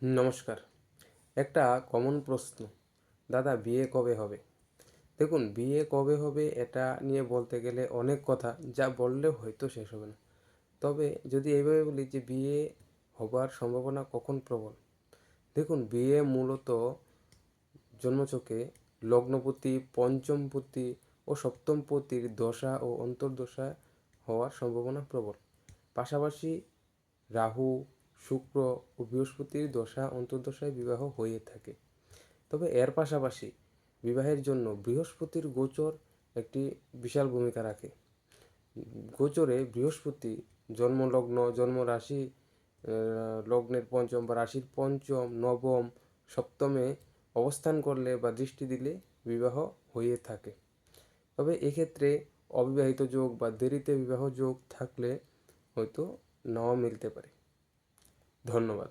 নমস্কার। একটা কমন প্রশ্ন, দাদা বিয়ে কবে হবে? দেখুন, বিয়ে কবে হবে এটা নিয়ে বলতে গেলে অনেক কথা, যা বললেও হয়তো শেষ হবে না। তবে যদি এইভাবে বলি যে বিয়ে হবার সম্ভাবনা কখন প্রবল, দেখুন বিয়ে মূলত জন্মছকে লগ্নপতি, পঞ্চমপতি ও সপ্তমপতির দশা ও অন্তর্দশা হওয়ার সম্ভাবনা প্রবল। পাশাপাশি রাহু, শুক্র ও বৃহস্পতির দশা অন্তর্দশায় বিবাহ হয়ে থাকে। তবে এর পাশাপাশি বিবাহের জন্য বৃহস্পতির গোচর একটি বিশাল ভূমিকা রাখে। গোচরে বৃহস্পতি জন্মলগ্ন, জন্মরাশি, লগ্নের পঞ্চম বা রাশির পঞ্চম, নবম, সপ্তমে অবস্থান করলে বা দৃষ্টি দিলে বিবাহ হয়ে থাকে। তবে এক্ষেত্রে অবিবাহিত যোগ বা দেরিতে বিবাহ যোগ থাকলে হয়তো নাও মিলতে পারে। ধন্যবাদ।